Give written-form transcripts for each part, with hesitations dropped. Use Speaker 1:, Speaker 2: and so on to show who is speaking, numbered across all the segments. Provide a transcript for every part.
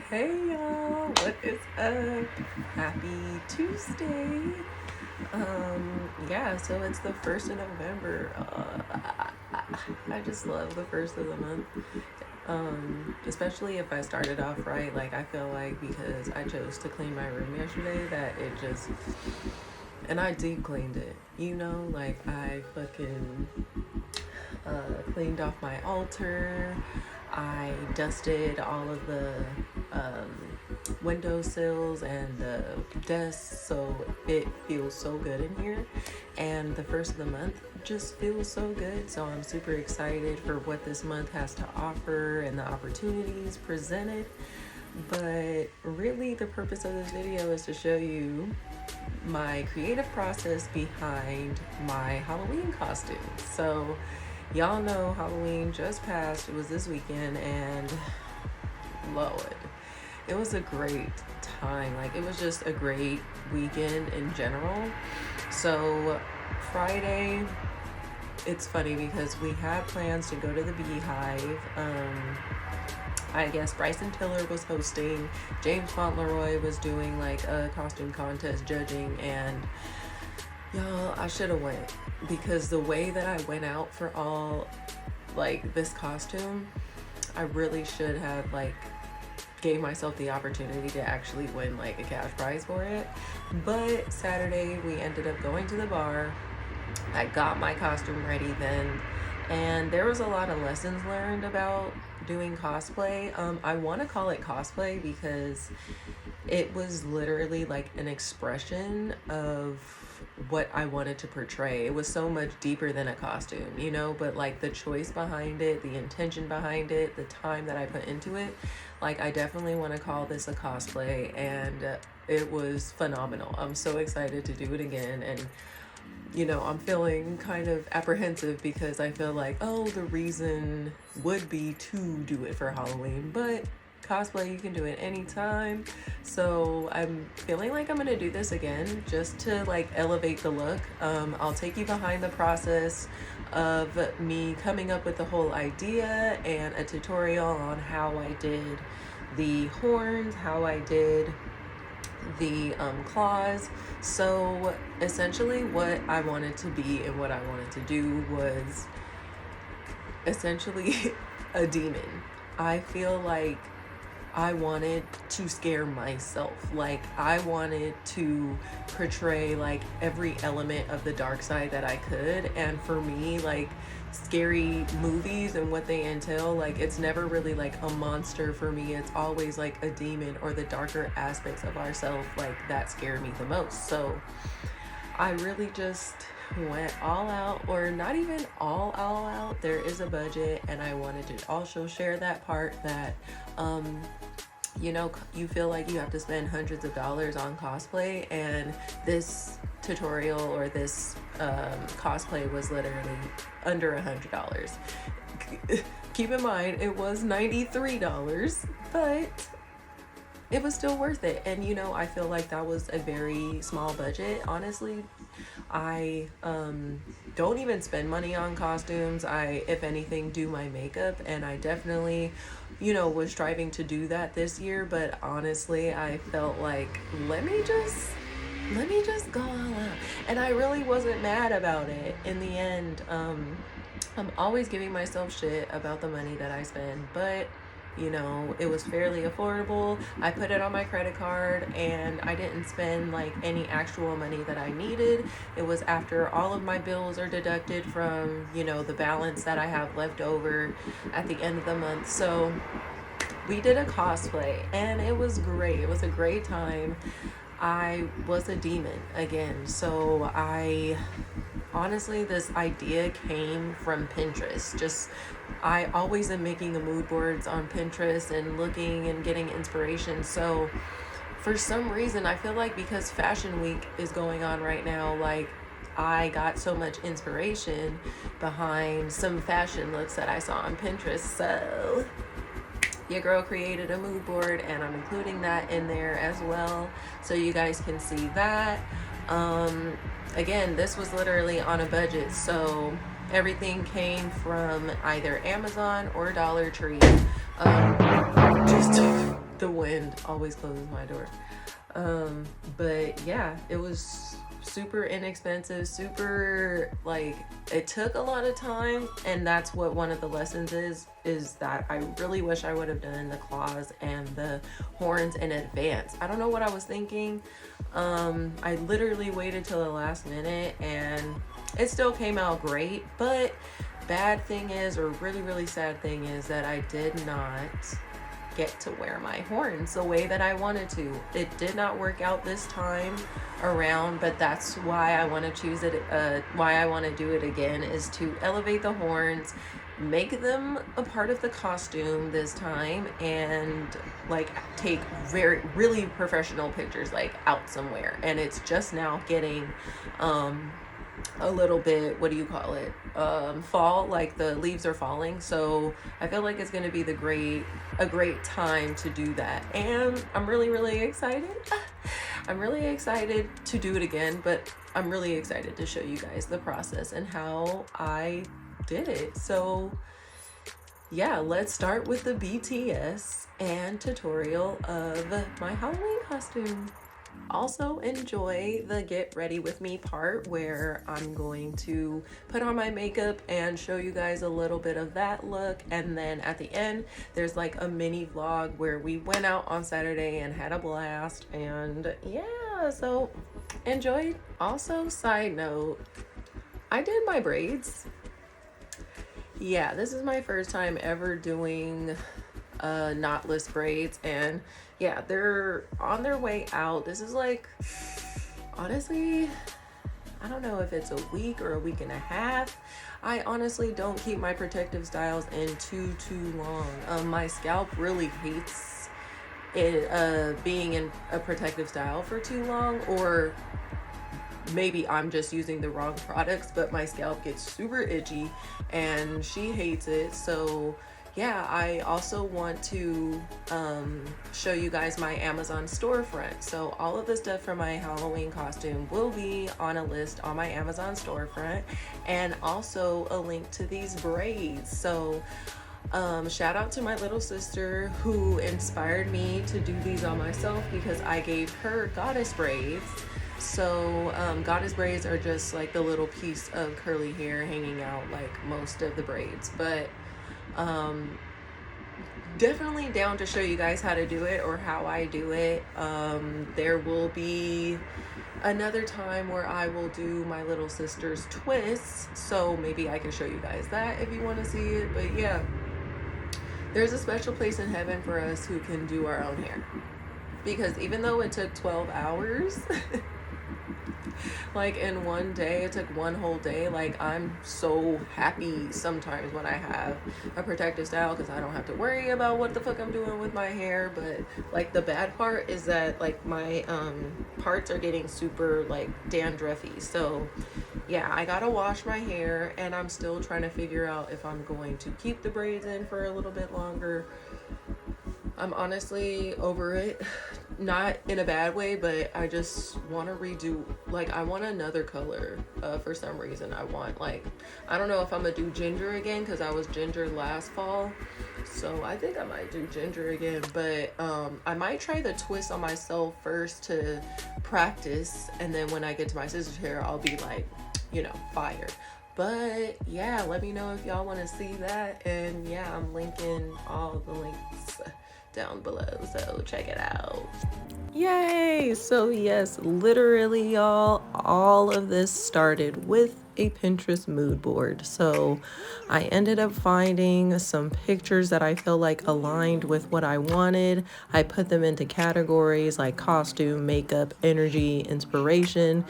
Speaker 1: Hey y'all, what is up? Happy Tuesday. Yeah, so it's the 1st of November. I just love the first of the month. Especially if I started off right. Like, I feel like because I chose to clean my room yesterday, that it just, and I deep cleaned it, like I fucking cleaned off my altar. I dusted all of the windowsills and the desks, so it feels so good in here. And the first of the month just feels so good, so I'm super excited for what this month has to offer and the opportunities presented. But really, the purpose of this video is to show you my creative process behind my Halloween costume. So y'all know Halloween just passed. It was this weekend, and Lord, it was a great time. Like, it was just a great weekend in general. So Friday, it's funny because we had plans to go to the Beehive. I guess Bryson Tiller was hosting, James Fauntleroy was doing like a costume contest judging, and y'all, I should have went, because the way that I went out for all like this costume, I really should have like gave myself the opportunity to actually win like a cash prize for it. But Saturday we ended up going to the bar. I got my costume ready then, and there was a lot of lessons learned about doing cosplay. I want to call it cosplay because it was literally like an expression of what I wanted to portray. It was so much deeper than a costume, but like the choice behind it, the intention behind it, the time that I put into it, like I definitely want to call this a cosplay, and it was phenomenal. I'm so excited to do it again, and I'm feeling kind of apprehensive because I feel like, the reason would be to do it for Halloween, but cosplay, you can do it anytime. So I'm feeling like I'm gonna do this again just to like elevate the look. I'll take you behind the process of me coming up with the whole idea and a tutorial on how I did the horns, how I did the claws. So essentially what I wanted to be and what I wanted to do was essentially a demon. I feel like I wanted to scare myself. Like, I wanted to portray like every element of the dark side that I could. And for me, like, scary movies and what they entail, like, it's never really like a monster for me. It's always like a demon or the darker aspects of ourselves, like, that scare me the most. So I really just went all out, or not even all out. There is a budget, and I wanted to also share that part that you feel like you have to spend hundreds of dollars on cosplay, and this tutorial or this cosplay was literally under $100. Keep in mind, it was $93, but it was still worth it. And I feel like that was a very small budget. Honestly, I don't even spend money on costumes. I, if anything, do my makeup, and I definitely was striving to do that this year. But honestly, I felt like, let me just go all out, and I really wasn't mad about it in the end. I'm always giving myself shit about the money that I spend, but it was fairly affordable. I put it on my credit card, and I didn't spend like any actual money that I needed. It was after all of my bills are deducted from, the balance that I have left over at the end of the month. So we did a cosplay, and it was great. It was a great time. I was a demon again. So honestly, this idea came from Pinterest. I always am making the mood boards on Pinterest and looking and getting inspiration. So for some reason, I feel like because Fashion Week is going on right now, like, I got so much inspiration behind some fashion looks that I saw on Pinterest. So your girl created a mood board, and I'm including that in there as well, so you guys can see that. Again, this was literally on a budget, so everything came from either Amazon or Dollar Tree. Just always closes my door. But yeah, it was super inexpensive, super, like, it took a lot of time, and that's what one of the lessons is that I really wish I would have done the claws and the horns in advance. I don't know what I was thinking. I literally waited till the last minute, and it still came out great, but bad thing is, or really sad thing is, that I did not get to wear my horns the way that I wanted to. It did not work out this time around, but that's why I want to choose it, why I want to do it again, is to elevate the horns, make them a part of the costume this time, and like take really professional pictures, like out somewhere. And it's just now getting a little bit, what do you call it, fall, like the leaves are falling, so I feel like it's going to be a great time to do that, and I'm really excited. I'm really excited to do it again, but I'm really excited to show you guys the process and how I did it. So yeah, let's start with the BTS and tutorial of my Halloween costume. Also enjoy the get ready with me part, where I'm going to put on my makeup and show you guys a little bit of that look, and then at the end there's like a mini vlog where we went out on Saturday and had a blast. And yeah, so enjoy. Also, side note, I did my braids. Yeah, this is my first time ever doing knotless braids, and yeah, they're on their way out. This is like, honestly, I don't know if it's a week or a week and a half. I honestly don't keep my protective styles in too long. My scalp really hates it being in a protective style for too long, or maybe I'm just using the wrong products, but my scalp gets super itchy and she hates it. So yeah, I also want to show you guys my Amazon storefront. So all of the stuff for my Halloween costume will be on a list on my Amazon storefront, and also a link to these braids. So shout out to my little sister who inspired me to do these on myself, because I gave her goddess braids. So goddess braids are just like the little piece of curly hair hanging out like most of the braids, but definitely down to show you guys how to do it, or how I do it. There will be another time where I will do my little sister's twists, so maybe I can show you guys that if you want to see it. But yeah, there's a special place in heaven for us who can do our own hair, because even though it took 12 hours like in one day, it took one whole day, like I'm so happy sometimes when I have a protective style, because I don't have to worry about what the fuck I'm doing with my hair. But like the bad part is that like my parts are getting super like dandruffy. So yeah, I gotta wash my hair, and I'm still trying to figure out if I'm going to keep the braids in for a little bit longer. I'm honestly over it, not in a bad way, but I just want to redo, like I want another color for some reason. I want, like, I don't know if I'm gonna do ginger again, because I was ginger last fall, so I think I might do ginger again. But I might try the twist on myself first to practice, and then when I get to my sister's hair, I'll be like, you know, fire. But yeah, let me know if y'all want to see that, and yeah, I'm linking all the links down below, so check it out. Yay! So yes, literally y'all, all of this started with a Pinterest mood board. So I ended up finding some pictures that I feel like aligned with what I wanted. I put them into categories like costume, makeup, energy, inspiration,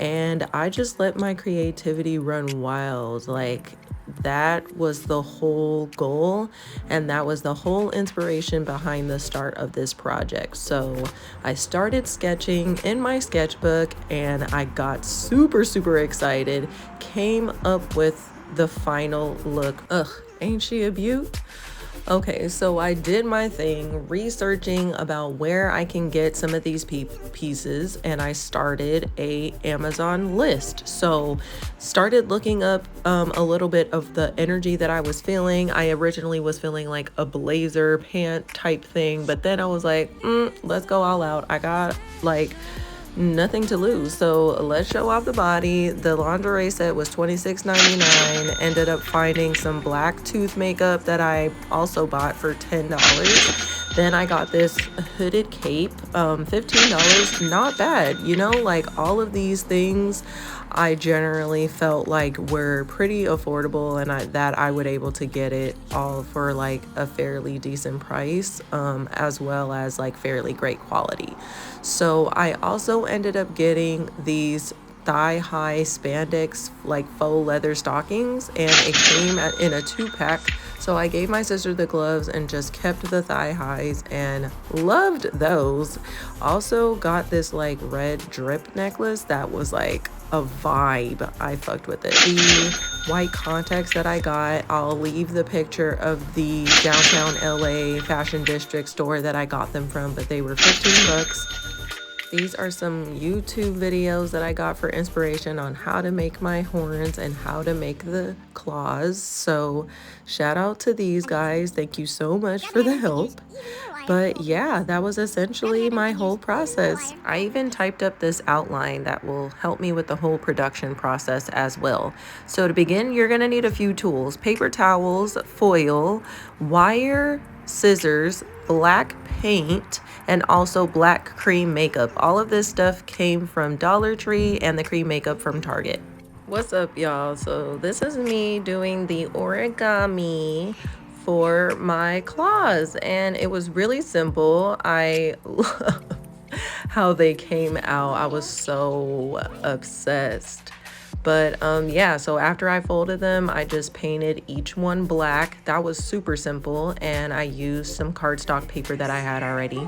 Speaker 1: and I just let my creativity run wild. Like, that was the whole goal, and that was the whole inspiration behind the start of this project. So I started sketching in my sketchbook, and I got super excited, came up with the final look. Ugh, ain't she a beaut? Okay, so I did my thing researching about where I can get some of these pieces, and I started a Amazon list. So started looking up a little bit of the energy that I was feeling. I originally was feeling like a blazer pant type thing, but then I was like, let's go all out. I got like nothing to lose, so let's show off the body. The lingerie set was $26.99. Ended up finding some black tooth makeup that I also bought for $10. Then I got this hooded cape, $15. Not bad, you know, like all of these things I generally felt like were pretty affordable, and I would able to get it all for like a fairly decent price, as well as like fairly great quality. So I also ended up getting these thigh-high spandex like faux leather stockings, and it came in a 2-pack. So I gave my sister the gloves and just kept the thigh highs and loved those. Also got this like red drip necklace that was like a vibe. I fucked with it. The white contacts that I got, I'll leave the picture of the downtown LA fashion district store that I got them from, but they were 15 bucks. These are some YouTube videos that I got for inspiration on how to make my horns and how to make the claws. So shout out to these guys. Thank you so much for the help. But yeah, that was essentially my whole process. I even typed up this outline that will help me with the whole production process as well. So to begin, you're gonna need a few tools: paper towels, foil, wire, scissors, black paint, and also black cream makeup. All of this stuff came from Dollar Tree and the cream makeup from Target. What's up, y'all? So this is me doing the origami for my claws, and it was really simple. I love how they came out. I was so obsessed. But yeah, so after I folded them, I just painted each one black. That was super simple, and I used some cardstock paper that I had already.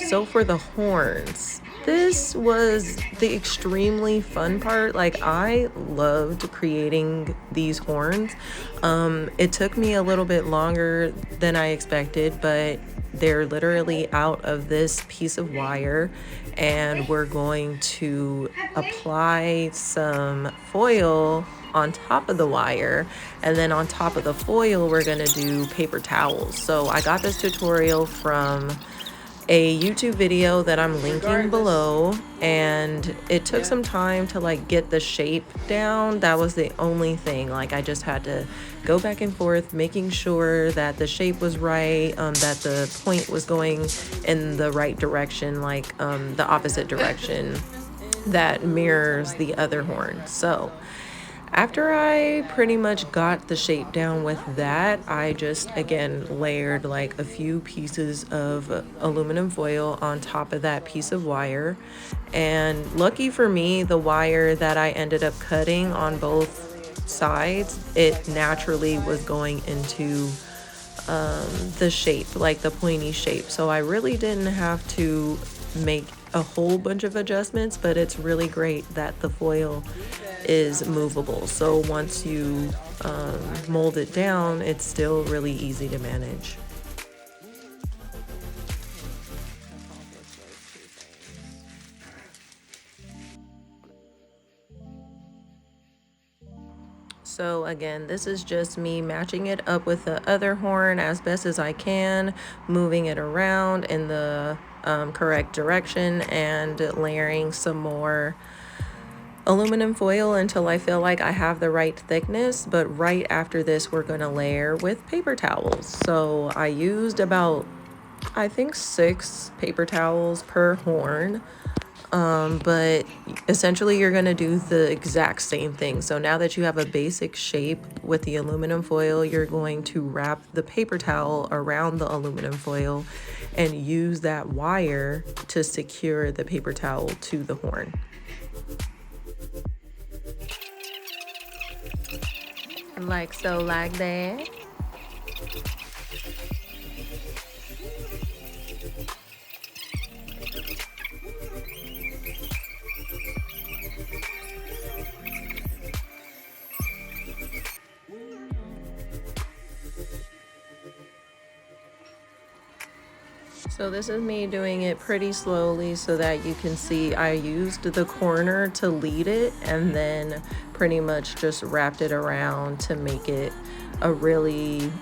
Speaker 1: So for the horns, this was the extremely fun part. Like, I loved creating these horns. It took me a little bit longer than I expected, but they're literally out of this piece of wire, and we're going to apply some foil on top of the wire, and then on top of the foil we're going to do paper towels. So I got this tutorial from a YouTube video that I'm linking below, and it took some time to like get the shape down. That was the only thing. Like, I just had to go back and forth making sure that the shape was right, that the point was going in the right direction, like the opposite direction that mirrors the other horn. So after I pretty much got the shape down with that, I just again layered like a few pieces of aluminum foil on top of that piece of wire. And lucky for me, the wire that I ended up cutting on both sides, it naturally was going into the shape, like the pointy shape. So I really didn't have to make a whole bunch of adjustments, but it's really great that the foil is movable. So once you mold it down, it's still really easy to manage. So again, this is just me matching it up with the other horn as best as I can, moving it around in the correct direction, and layering some more aluminum foil until I feel like I have the right thickness. But right after this, we're going to layer with paper towels. So I used about, I think, 6 paper towels per horn. But essentially you're going to do the exact same thing. So now that you have a basic shape with the aluminum foil, you're going to wrap the paper towel around the aluminum foil and use that wire to secure the paper towel to the horn. Like so, like that. So this is me doing it pretty slowly so that you can see I used the corner to lead it and then pretty much just wrapped it around to make it a really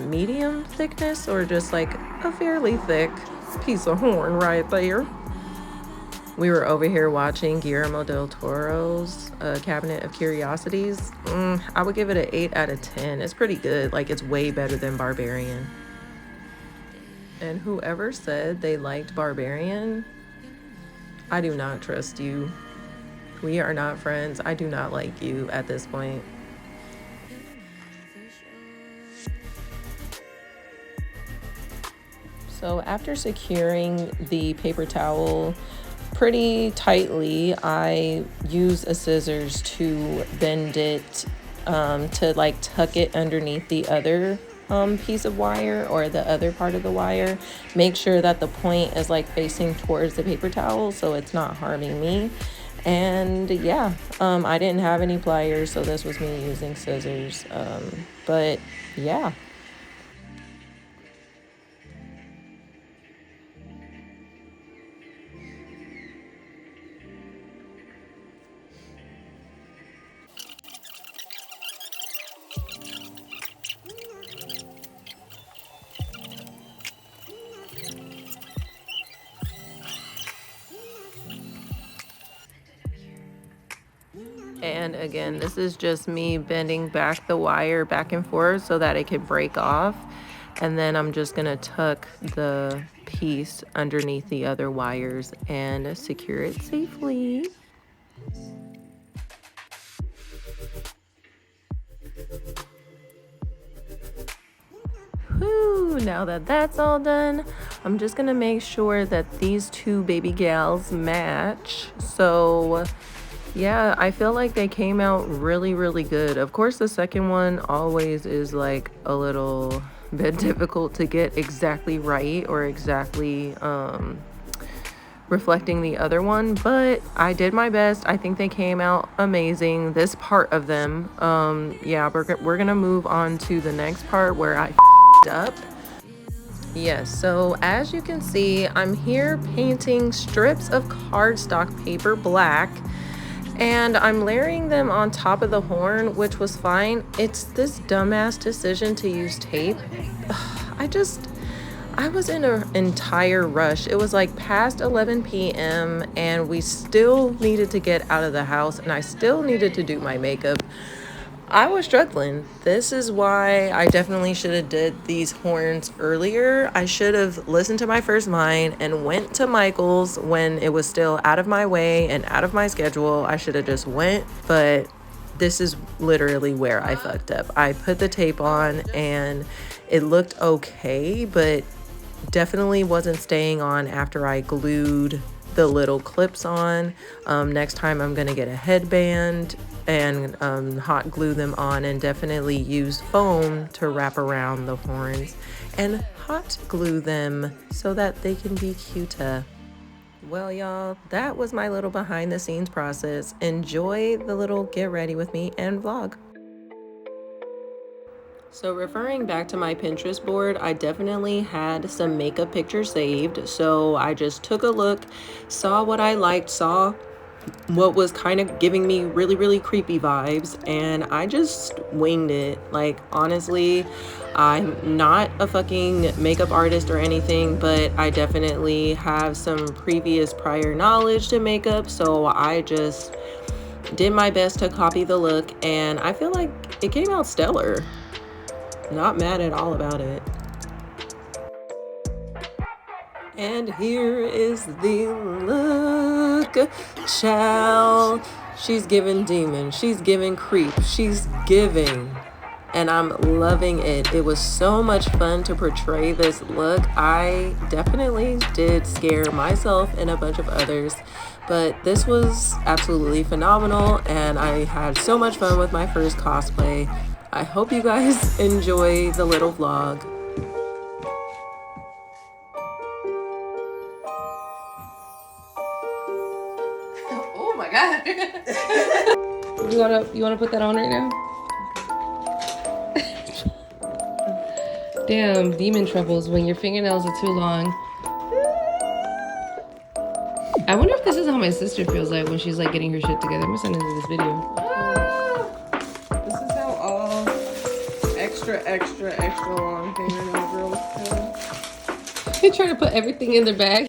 Speaker 1: medium thickness, or just like a fairly thick piece of horn right there. We were over here watching Guillermo del Toro's Cabinet of Curiosities. I would give it an 8 out of 10. It's pretty good. Like, it's way better than Barbarian. And whoever said they liked Barbarian, I do not trust you. We are not friends. I do not like you at this point. So after securing the paper towel pretty tightly, I use a scissors to bend it to like tuck it underneath the other piece of wire, or the other part of the wire. Make sure that the point is like facing towards the paper towel so it's not harming me. And yeah, I didn't have any pliers, so this was me using scissors. But yeah. And again, this is just me bending back the wire back and forth so that it could break off. And then I'm just gonna tuck the piece underneath the other wires and secure it safely. Whew, now that that's all done, I'm just gonna make sure that these two baby gals match. So yeah, I feel like they came out really, really good. Of course, the second one always is like a little bit difficult to get exactly right, or exactly reflecting the other one, but I did my best. I think they came out amazing, this part of them. Yeah, we're gonna move on to the next part where I up. Yes, so as you can see, I'm here painting strips of cardstock paper black, and I'm layering them on top of the horn, which was fine. It's this dumbass decision to use tape. I was in an entire rush. It was like past 11 p.m. and we still needed to get out of the house, and I still needed to do my makeup. I was struggling. This is why I definitely should have did these horns earlier. I should have listened to my first mind and went to Michael's when it was still out of my way and out of my schedule. I should have just went, but this is literally where I fucked up. I put the tape on and it looked okay, but definitely wasn't staying on after I glued the little clips on. Next time I'm gonna get a headband and hot glue them on, and definitely use foam to wrap around the horns and hot glue them so that they can be cuter. Well, y'all, that was my little behind the scenes process. Enjoy the little get ready with me and vlog. So referring back to my Pinterest board, I definitely had some makeup pictures saved. So I just took a look, saw what I liked, saw what was kind of giving me really, really creepy vibes, and I just winged it. Like, honestly, I'm not a fucking makeup artist or anything, but I definitely have some previous prior knowledge to makeup, so I just did my best to copy the look, and I feel like it came out stellar. Not mad at all about it. And here is the look. Child, she's giving demon, she's giving creep, she's giving, and I'm loving it. It was so much fun to portray this look. I definitely did scare myself and a bunch of others, but this was absolutely phenomenal, and I had so much fun with my first cosplay. I hope you guys enjoy the little vlog. Oh my god. You wanna put that on right now?
Speaker 2: Damn, demon troubles when your fingernails are too long. I wonder if this is how my sister feels like when she's like getting her shit together. I'm gonna send her this video.
Speaker 3: This is how all extra long fingernail girls feel.
Speaker 2: They try to put everything in their bag.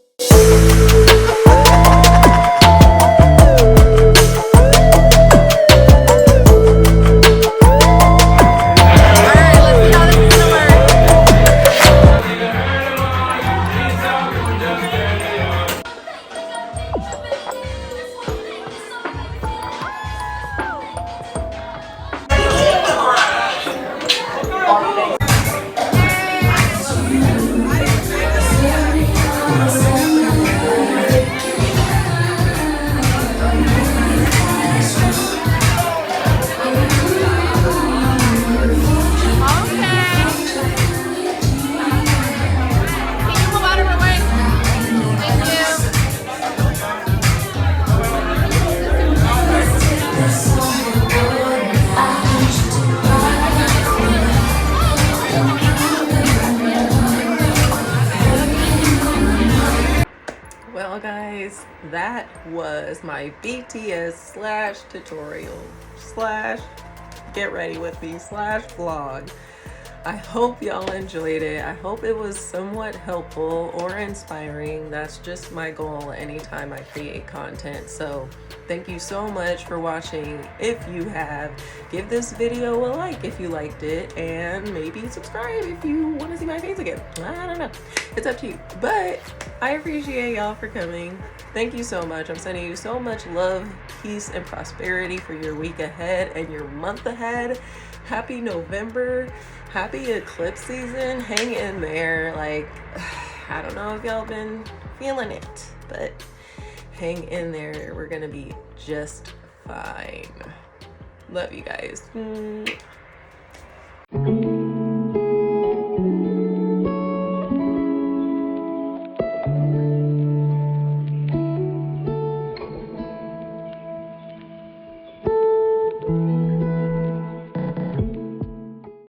Speaker 1: Well guys, that was my BTS slash tutorial slash get ready with me slash vlog. I hope y'all enjoyed it. I hope it was somewhat helpful or inspiring. That's just my goal anytime I create content. So thank you so much for watching. If you have, give this video a like if you liked it, and maybe subscribe if you want to see my face again. I don't know, it's up to you, but I appreciate y'all for coming. Thank you so much. I'm sending you so much love, peace, and prosperity for your week ahead and your month ahead. Happy November. Happy eclipse season. Hang in there. Like, I don't know if y'all been feeling it, but hang in there. We're gonna be just fine. Love you guys.